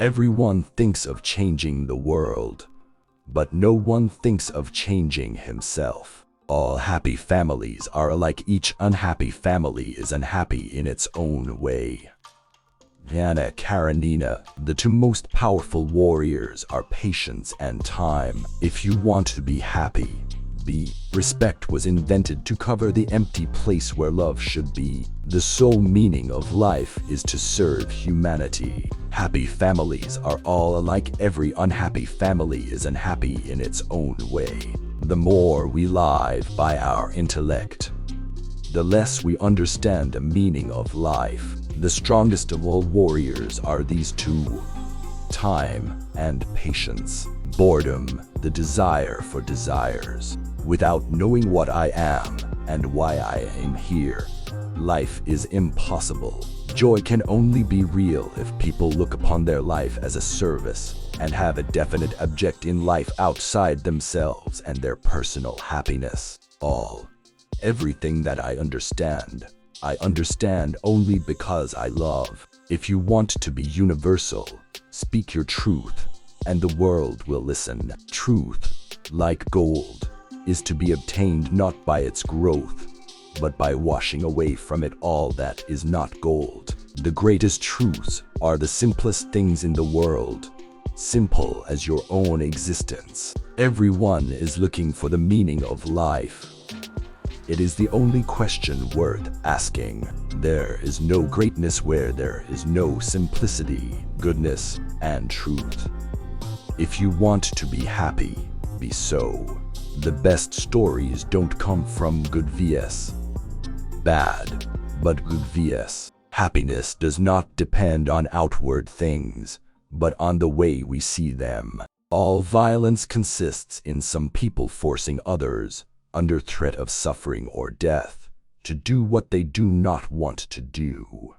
Everyone thinks of changing the world, but no one thinks of changing himself. All happy families are alike. Each unhappy family is unhappy in its own way. Anna Karenina, the two most powerful warriors are patience and time. If you want to be happy, be. Respect was invented to cover the empty place where love should be. The sole meaning of life is to serve humanity. Happy families are all alike. Every unhappy family is unhappy in its own way. The more we live by our intellect, the less we understand the meaning of life. The strongest of all warriors are these two: time and patience. Boredom, the desire for desires. Without knowing what I am and why I am here, life is impossible. Joy can only be real if people look upon their life as a service and have a definite object in life outside themselves and their personal happiness. Everything that I understand only because I love. If you want to be universal, speak your truth, and the world will listen. Truth, like gold, is to be obtained not by its growth, but by washing away from it all that is not gold. The greatest truths are the simplest things in the world, simple as your own existence. Everyone is looking for the meaning of life. It is the only question worth asking. There is no greatness where there is no simplicity, goodness, and truth. If you want to be happy, be so. The best stories don't come from good vs. bad, but good vs. Happiness does not depend on outward things, but on the way we see them. All violence consists in some people forcing others, under threat of suffering or death, to do what they do not want to do.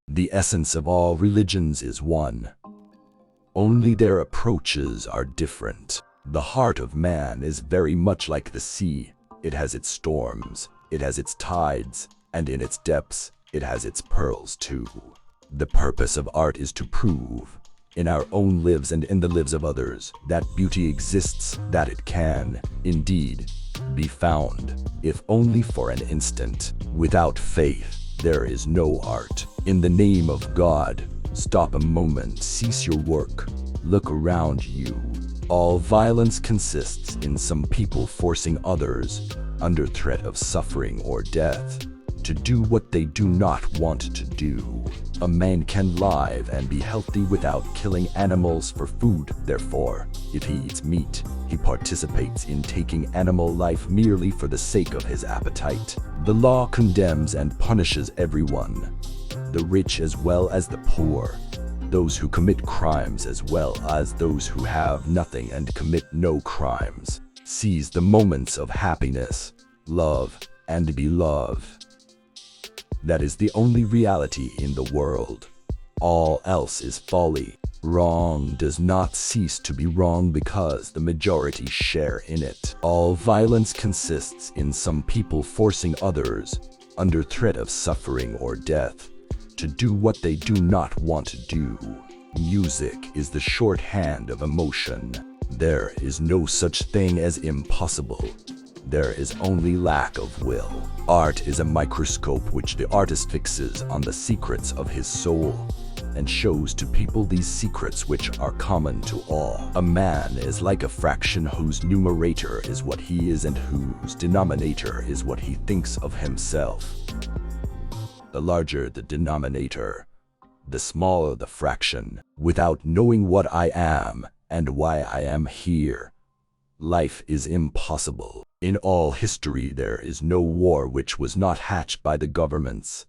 The essence of all religions is one. Only their approaches are different. The heart of man is very much like the sea. It has its storms, it has its tides, and in its depths, it has its pearls too. The purpose of art is to prove, in our own lives and in the lives of others, that beauty exists, that it can, indeed, be found, if only for an instant. Without faith, there is no art. In the name of God, stop a moment, cease your work, look around you. All violence consists in some people forcing others, under threat of suffering or death, to do what they do not want to do. A man can live and be healthy without killing animals for food. Therefore, if he eats meat, he participates in taking animal life merely for the sake of his appetite. The law condemns and punishes everyone, the rich as well as the poor, those who commit crimes as well as those who have nothing and commit no crimes. Seize the moments of happiness, love, and be loved. That is the only reality in the world. All else is folly. Wrong does not cease to be wrong because the majority share in it. All violence consists in some people forcing others, under threat of suffering or death, to do what they do not want to do. Music is the shorthand of emotion. There is no such thing as impossible. There is only lack of will. Art is a microscope which the artist fixes on the secrets of his soul and shows to people these secrets which are common to all. A man is like a fraction whose numerator is what he is and whose denominator is what he thinks of himself. The larger the denominator, the smaller the fraction. Without knowing what I am and why I am here, life is impossible. In all history there is no war which was not hatched by the governments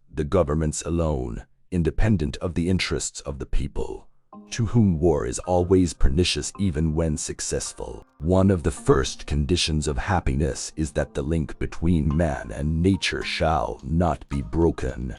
alone, independent of the interests of the people, to whom war is always pernicious even when successful. One of the first conditions of happiness is that the link between man and nature shall not be broken.